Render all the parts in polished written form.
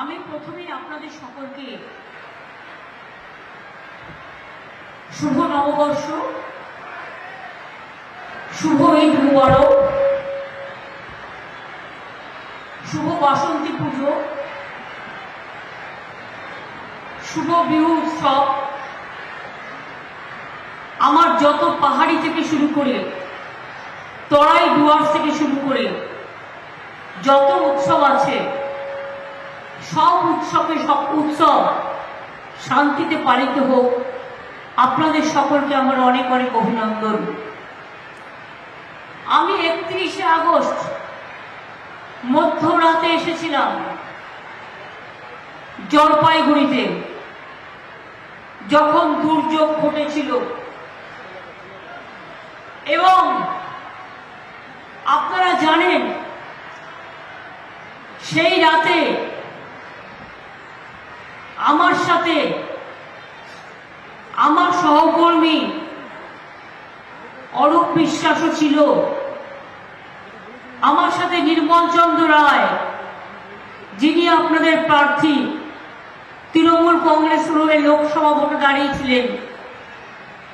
আমি প্রথমেই আপনাদের সকলকে শুভ নববর্ষ, শুভ ঈদ মুবারক, শুভ বাসন্তী পুজো, শুভ বিহু উৎসব, আমার যত পাহাড়ি থেকে শুরু করে তরাই ডুয়ার্স থেকে শুরু করে যত উৎসব আছে সব উৎসব শান্তিতে পালিত হোক। আপনাদের সকলকে আমার অনেক অনেক অভিনন্দন। আমি 31শে আগস্ট মধ্যরাতে এসেছিলাম জলপাইগুড়িতে, যখন দুর্যোগ ঘটেছিল, এবং আপনারা জানেন সেই রাতে আমার সাথে আমার সহকর্মী অরূপ বিশ্বাসও ছিল, আমার সাথে নির্মল চন্দ্র রায়, যিনি আপনাদের প্রার্থী তৃণমূল কংগ্রেস হয়ে লোকসভা ভোটে দাঁড়িয়েছিলেন,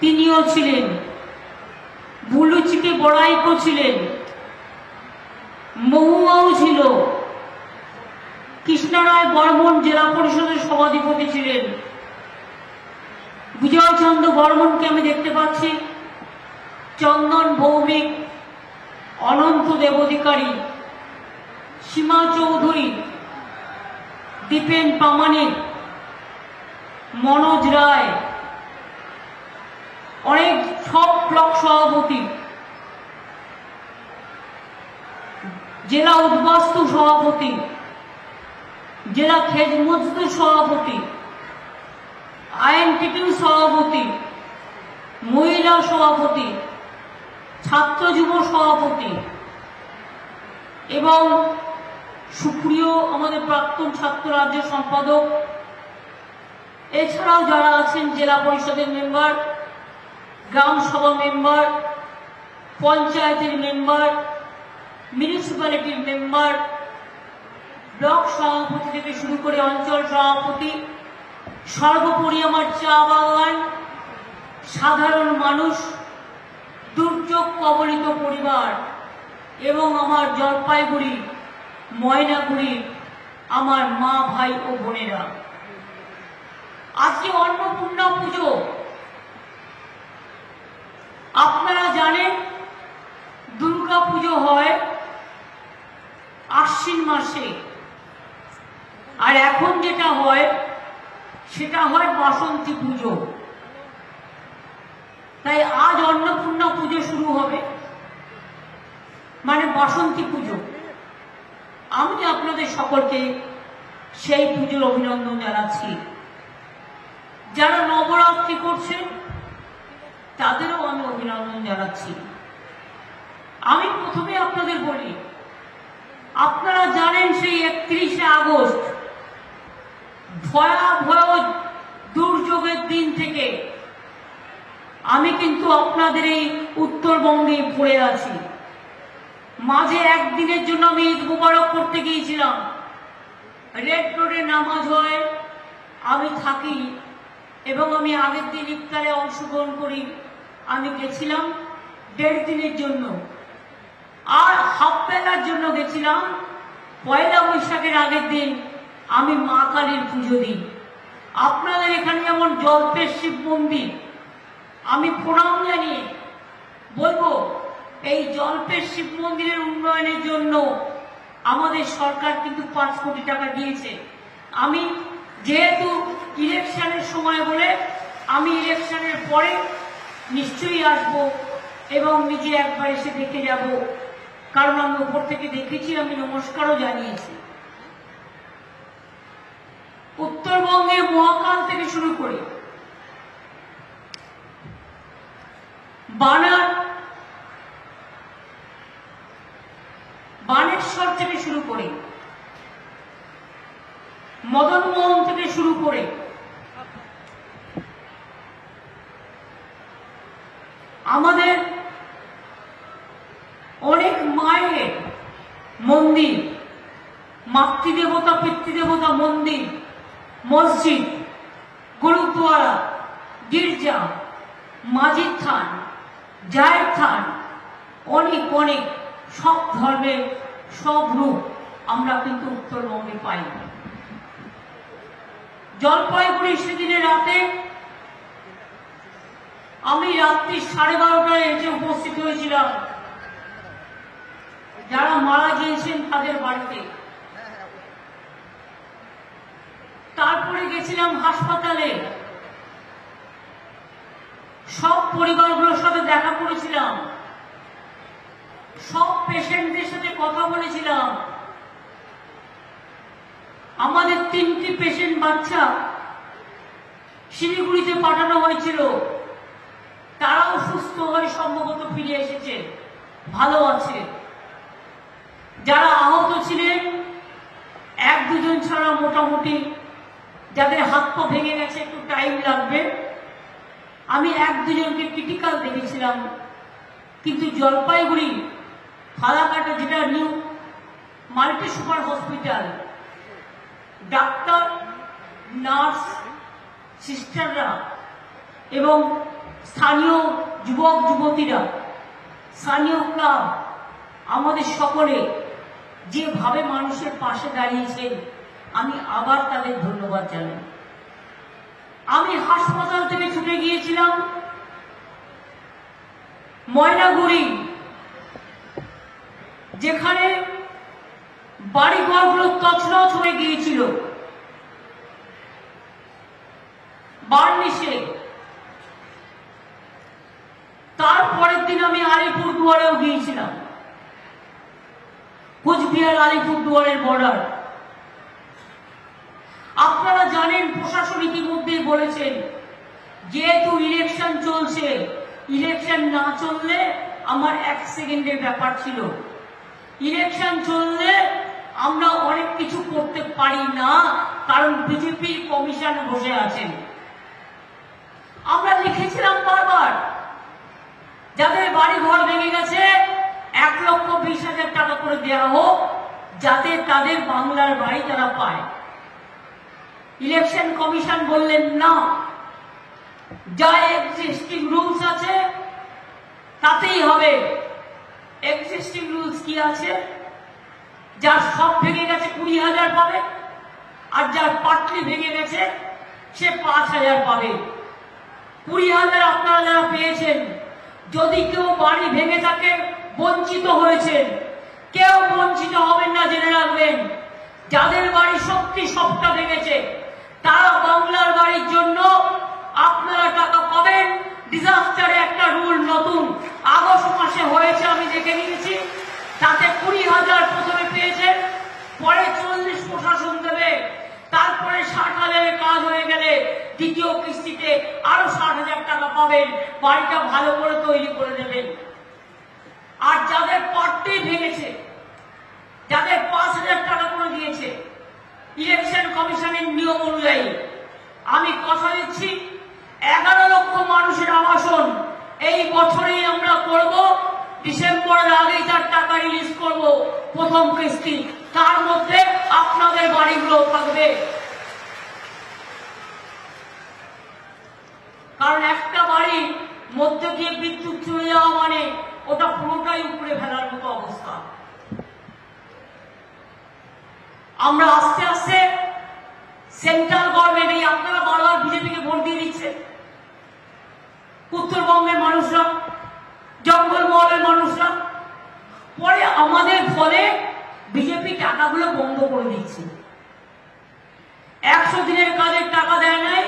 তিনিও ছিলেন, বুলুচিকে বড়াইকো ছিলেন, মহুয়াও ছিল, কৃষ্ণরায় বর্মন জেলা পরিষদের সভাধিপতি ছিলেন, বিজয়চন্দ্র বর্মনকে আমি দেখতে পাচ্ছি, চন্দন ভৌমিক, অনন্ত দেবাধিকারী, সীমা চৌধুরী, দীপেন প্রামাণিক, মনোজ রায়, অনেক সব ব্লক সভাপতি, জেলা উদ্বাস্তু সভাপতি, জেলা খেজ মজদুর সভাপতি, আইএনটিটিউ সভাপতি, মহিলা সভাপতি, ছাত্র যুব সভাপতি এবং সুপ্রিয় আমাদের প্রাক্তন ছাত্র রাজ্য সম্পাদক, এছাড়াও যারা আছেন জেলা পরিষদের মেম্বার, গ্রাম সভা মেম্বার, পঞ্চায়েতের মেম্বার, মিউনিসিপ্যালিটির মেম্বার, ব্লক সভাপতি থেকে শুরু করে অঞ্চল সভাপতি, সর্বোপরি আমার চা বাগান, সাধারণ মানুষ, দুর্যোগ কবলিত পরিবার এবং আমার জলপাইগুড়ি ময়নাগুড়ি আমার মা, ভাই ও বোনেরা, আজকে অন্নপূর্ণা পুজো। আপনারা জানেন দুর্গা পুজো হয় আশ্বিন মাসে, আর এখন যেটা হয় সেটা হয় বাসন্তী পুজো। তাই আজ অন্নপূর্ণা পুজো শুরু হবে, মানে বাসন্তী পুজো। আমি আপনাদের সকলকে সেই পুজোর অভিনন্দন জানাচ্ছি। যারা নবরাত্রি করছেন তাদেরও আমি অভিনন্দন জানাচ্ছি। আমি প্রথমে আপনাদের বলি, আপনারা জানেন সেই 31শে আগস্ট ভয়াবহ দুর্যোগের দিন থেকে আমি কিন্তু আপনাদের এই উত্তরবঙ্গে পড়ে আছি। মাঝে একদিনের জন্য আমি ঈদ মুবারক করতে গিয়েছিলাম, রেড রোডে নামাজ হয়, আমি থাকি এবং আমি আগের দিন ইফতারে অংশগ্রহণ করি। আমি গেছিলাম 1.5 দিনের জন্য, আর হাফ বেলার জন্য গেছিলাম পয়লা বৈশাখের আগের দিন। আমি মা কালীর পুজো দিই। আপনাদের এখানে যেমন জল্পের শিব মন্দির, আমি প্রণাম জানিয়ে বলবো এই জল্পের শিব মন্দিরের উন্নয়নের জন্য আমাদের সরকার কিন্তু 5 কোটি টাকা দিয়েছে। আমি যেহেতু ইলেকশনের সময় বলে আমি ইলেকশনের পরে নিশ্চয়ই আসব এবং নিজে একবার এসে দেখে যাব, কারণ আমি উপর থেকে দেখেছি, আমি নমস্কারও জানিয়েছি। উত্তরবঙ্গে মহাকাল থেকে শুরু করে বানেশ্বর থেকে শুরু করে মদনমোহন থেকে শুরু করে আমাদের অনেক মায়ের মন্দির, মাতৃদেবতা পিতৃদেবতা মন্দির, মসজিদ, গুরুদ্বারা, গির্জা, মাজিদ থান, জায়ের থান, অনেক অনেক সব ধর্মের সব রূপ আমরা কিন্তু উত্তরবঙ্গে পাই। জলপাইগুড়ি সেদিনের রাতে আমি রাত্রি 12:30টায় এসে উপস্থিত হয়েছিলাম যারা মারা গিয়েছেন তাদের বাড়িতে। তারপরে গেছিলাম হাসপাতালে, সব পরিবারগুলোর সাথে দেখা করেছিলাম, সব পেশেন্টদের সাথে কথা বলেছিলাম। আমাদের 3টি পেশেন্ট বাচ্চা শিলিগুড়িতে পাঠানো হয়েছিল, তারাও সুস্থ হয়ে সম্ভবত ফিরে এসেছে, ভালো আছে। যারা আহত ছিলেন 1-2 জন ছাড়া মোটামুটি, যাদের হাত পা ভেঙে গেছে একটু টাইম লাগবে। আমি 1-2 জনকে ক্রিটিক্যাল দেখেছিলাম, কিন্তু জলপাইগুড়ি ফালাকাটা যেটা new multi super hospital, doctor, nurse, সিস্টাররা এবং স্থানীয় যুবক যুবতীরা, স্থানীয় ক্লাব, আমাদের সকলে যেভাবে মানুষের পাশে দাঁড়িয়েছেন, আমি আবার তাদের ধন্যবাদ জানাই। আমি হাসপাতাল থেকে ছুটে গিয়েছিলাম ময়নাগুড়ি, যেখানে বাড়িঘরগুলো তছনছ হয়ে গিয়েছিল বার্নিশে। তারপরের দিন আমি আলিপুরদুয়ারেও গিয়েছিলাম, কোচবিহার আলিপুরদুয়ারের বর্ডার। আপনারা জানেন প্রশাসন ইতিমধ্যে বলেছেন যেহেতু ইলেকশন চলছে, ইলেকশন না চললে আমার 1 সেকেন্ডের ব্যাপার ছিল, ইলেকশন চললে আমরা অনেক কিছু করতে পারি না, কারণ বিজেপি কমিশন বসে আছেন। আমরা লিখেছিলাম বারবার যাদের বাড়ি ঘর ভেঙে গেছে 1,20,000 টাকা করে দেওয়া হোক, যাতে তাদের বাংলার বাড়ি তারা পায়। ইলেকশন কমিশন বললেন না, যা এক্সিস্টিং রুলস আছে তাতেই হবে। এক্সিস্টিং রুলস কি আছে? যার সব ভেঙে গেছে 20,000 পাবে, আর যার পাটলি ভেঙে গেছে সে 5,000 পাবে। 20,000 আপনারা যারা পেয়েছেন, যদি কেউ বাড়ি ভেঙে থাকে বঞ্চিত হয়েছেন, কেউ বঞ্চিত হবেন না, জেনে রাখবেন। যাদের বাড়ি সত্যি সবটা ভেঙেছে তারা বাংলার বাড়ির জন্য আপনারা টাকা পাবেন। ডিজাস্টারে একটা রুল নতুন আগস্ট মাসে হয়েছে, আমি দেখে নিয়েছি, তাতে 20,000 প্রথমে পেয়েছেন, পরে 40 প্রশাসন দেবে, তারপরে 60,000-এ কাজ হয়ে গেলে দ্বিতীয় কিস্তিতে আরো 60,000 টাকা পাবেন, বাড়িটা ভালো করে তৈরি করে দেবেন। আর যাদের পাট্টি ভেঙেছে, যাদের 5,000 টাকা করে দিয়েছে ইলেকশন কমিশনের নিয়ম অনুযায়ী, আমি কথা দিচ্ছি 11 লক্ষ মানুষের আবাসন এই বছরেই আমরা করব। ডিসেম্বরের আগেই তার টাকা রিলিজ করব, প্রথম কিস্তি, তার মধ্যে আপনাদের বাড়িগুলো থাকবে। কারণ একটা বাড়ির মধ্যে দিয়ে বিদ্যুৎ চলে যাওয়া মানে ওটা পুরোটাই উপরে ফেলার মতো অবস্থা। আমরা আস্তে আস্তে সেন্ট্রাল গভর্নমেন্ট, এই আপনারা বারবার বিজেপিকে ভোট দিয়ে দিচ্ছেন, উত্তরবঙ্গের মানুষরা, জঙ্গলমহলের মানুষরা, পরে আমাদের ফলে বিজেপি টাকাগুলো বন্ধ করে দিচ্ছে। 100 দিনের কাজের টাকা দেয় নাই,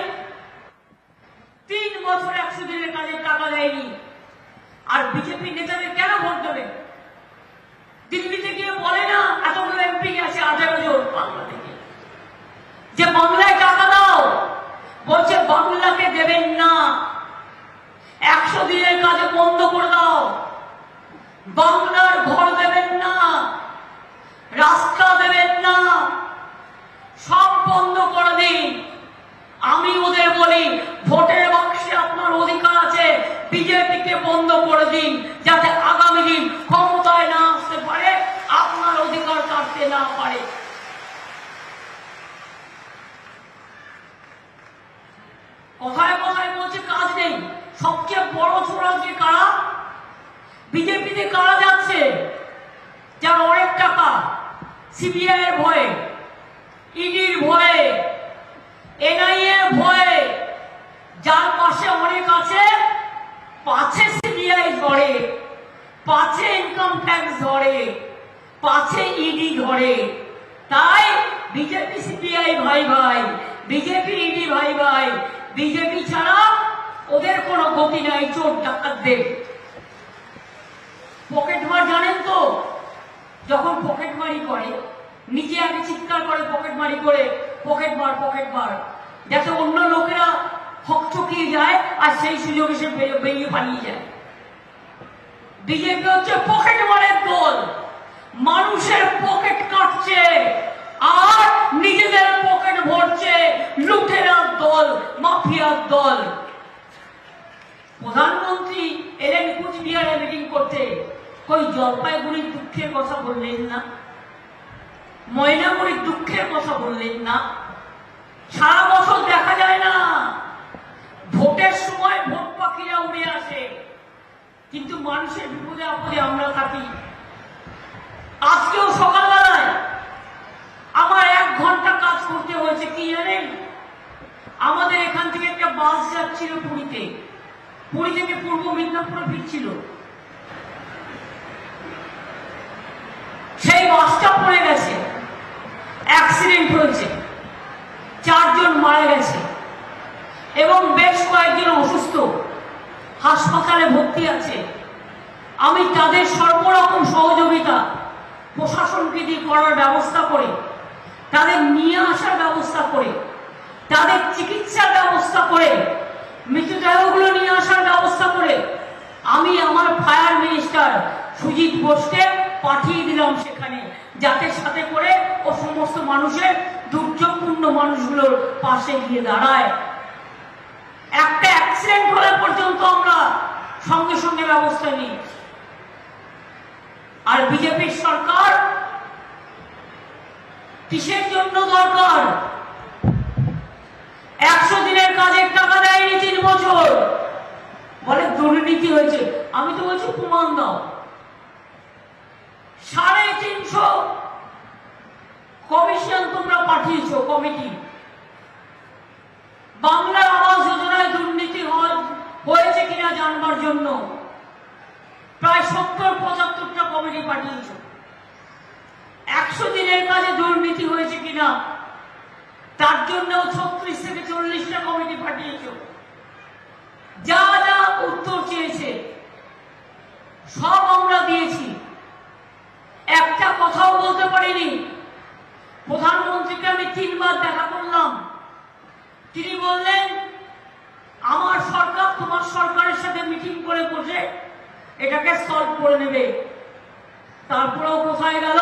3 বছর 100 দিনের কাজের টাকা দেয়নি। আর বিজেপি নেতাদের কেন ভোট দেবে? দিল্লিতে গিয়ে বলে না, এতগুলো এমপি আছে 18 জন বাংলা থেকে, যে বাংলায় টাকা দাও, বলছে বাংলাকে দেবেন না, 100 দিনের কাজে বন্ধ করে দাও, বাংলার ঘর দেবেন না, রাস্তা দেবেন না, সব বন্ধ করে দিন। আমি ওদের বলি, ভোটের বাক্সে আপনার অধিকার আছে, বিজেপিকে বন্ধ করে দিন, যাতে আগামী দিন ক্ষমতায় না আসতে পারে, আপনার অধিকার কাটতে না পারে। কথায় কথায় বলছে কাজ নেই। সবচেয়ে বড় চোর আজকে কারা? বিজেপিতে কারা যাচ্ছে? যার অনেক টাকা, সিবিআই এর ভয়ে, ইডির ভয়ে, এনআইএ এর ভয়ে, যার পাশে অনেক আছে, পাছে সিবিআই ধরে, পাছে ইনকাম ট্যাক্স ধরে, পাছে ইডি ধরে। তাই বিজেপি সিবিআই ভাই ভাই, বিজেপি ইডি ভাই ভাই। বিজেপি ছাড়া ওদের কোনো গতি নাই চোর ডাকাতদের। পকেটমার জানেন তো, যখন পকেটমারি করে নিজে আগে চিৎকার করে পকেটমারি করে পকেটমার পকেটমার, যাতে অন্য লোকেরা হকচকিয়ে যায় আর সেই সুযোগে সে বেরিয়ে পালিয়ে যায়। বিজেপি হচ্ছে পকেটমারের দল, মানুষের পকেট কাটছে আর নিজেদের পকেট ভরছে, লুটেরার দল, মাফিয়ার দল। প্রধানমন্ত্রী এলেন কুচবিহারে মিটিং করতে, কই জলপাইগুড়ির দুঃখের কথা বললেন না, ময়নাগুড়ির দুঃখের কথা বললেন না। সারা বছর দেখা যায় না, ভোটের সময় ভোট পাখিরা উড়ে আসে, কিন্তু মানুষের বিপদে আপদে আমরা থাকি। আজকেও সকালবেলায় আমার 1 ঘন্টা কাজ করতে হয়েছে। কি জানেন, আমাদের এখান থেকে একটা বাস যাচ্ছিল পুরীতে, পুরী থেকে পূর্ব মেদিনীপুরে ফিরছিল। সেই বাসটা পড়ে গেছে, অ্যাক্সিডেন্ট হয়েছে, 4 জন মারা গেছে এবং বেশ কয়েকজন অসুস্থ, হাসপাতালে ভর্তি আছে। আমি তাদের সর্বরকম সহযোগিতা প্রশাসনকে দিয়ে করার ব্যবস্থা করে, তাদের নিয়ে আসার ব্যবস্থা করে, তাদের চিকিৎসার ব্যবস্থা করে, মৃতদেহগুলো নিয়ে আসার ব্যবস্থা করে আমি আমার ফায়ার মিনিস্টার সুজিত বোসকে পাঠিয়ে দিলাম সেখানে, যাতে সাথে করে ও সমস্ত মানুষের, দুর্যোগপূর্ণ মানুষগুলোর পাশে গিয়ে দাঁড়ায়। একটা অ্যাক্সিডেন্ট হলে পর্যন্ত আমরা সঙ্গে সঙ্গে ব্যবস্থা নিই। আর বিজেপির সরকার কিসের জন্য দরকার? 100 দিনের কাজের টাকা দেয়নি 3 বছর, বলে দুর্নীতি হয়েছে। আমি তো বলছি প্রমাণ দাও। 350 কমিশন তোমরা পাঠিয়েছো, কমিটি। বাংলা আবাস যোজনায় দুর্নীতি হয়েছে কিনা জানবার জন্য প্রায় 70-75টা কমিটি পাঠিয়েছো। 100 দিনের কাজে দুর্নীতি হয়েছে কিনা তার জন্য 36 থেকে 40টা কমিটি পাঠিয়েছো। যা যা উত্তর চেয়েছে সব আমরা দিয়েছি, একটা কথাও বলতে পারিনি। প্রধানমন্ত্রীকে আমি 3 বার দেখা করলাম, তিনি বললেন আমার সরকার তোমার সরকারের সাথে মিটিং করে বসে এটাকে সলভ করে নেবে। তারপরেও কোথায় গেল?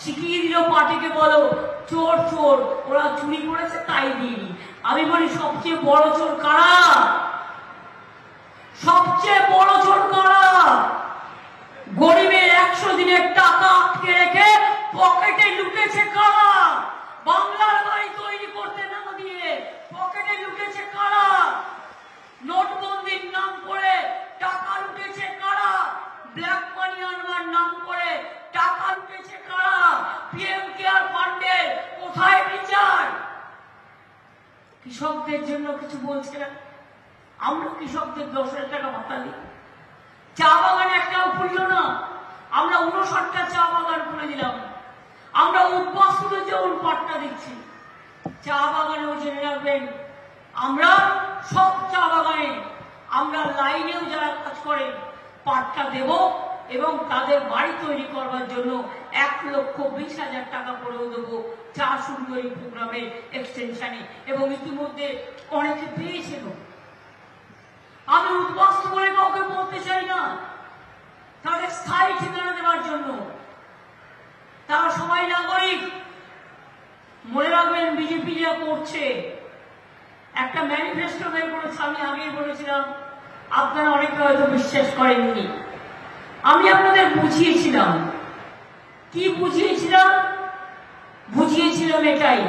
শিখিয়ে দিল পার্টিকে, বলো চোর চোর, ওরা চুরি করেছে তাই দিইনি। আমি বলি সবচেয়ে বড় চোর কারা? সবচেয়ে বড় চোর কারা? গরিবের 100 দিনের টাকা আটকে রেখে পকেটে লুটেছে কারা? বাংলার বাড়ি তৈরি করতে না দিয়ে পকেটে লুটেছে কারা? নোটবন্দির নাম করে টাকা লুটেছে কারা? ব্ল্যাক মানি আনবার নাম করে টাকা লুটেছে কারা? পিএম কেয়ার ফান্ডের কোথায় বিচার? কৃষকদের জন্য কিছু বলছে না। আমরা কৃষকদের 10,000 টাকা ভাতা দিই, চা বাগান একটাও খুলল না। আমরা 59টা চা বাগান খুলে দিলাম। আমরা উদ্বাস্তুদের যেমন পাট্টা দিচ্ছি, চা বাগানেও জেনে রাখবেন আমরা সব চা বাগানে, আমরা লাইনেও যারা কাজ করে পাট্টা দেব এবং তাদের বাড়ি তৈরি করবার জন্য 1,20,000 টাকা করেও দেবো চা সুন্দরী প্রোগ্রামের এক্সটেনশনে। এবং ইতিমধ্যে অনেকে পেয়েছিল। আমি উদ্বাস্তু বলে কাউকে বলতে চাই না, তাদের স্থায়ী ঠিকানা দেওয়ার জন্য। তারা সবাই নাগরিক। মনে রাখবেন বিজেপি যা করছে, একটা ম্যানিফেস্টো বের করেছে, আমি আগেই বলেছিলাম, আপনারা অনেকে হয়তো বিশ্বাস করেননি। আমি আপনাদের বুঝিয়েছিলাম। কি বুঝিয়েছিলাম? বুঝিয়েছিলাম এটাই,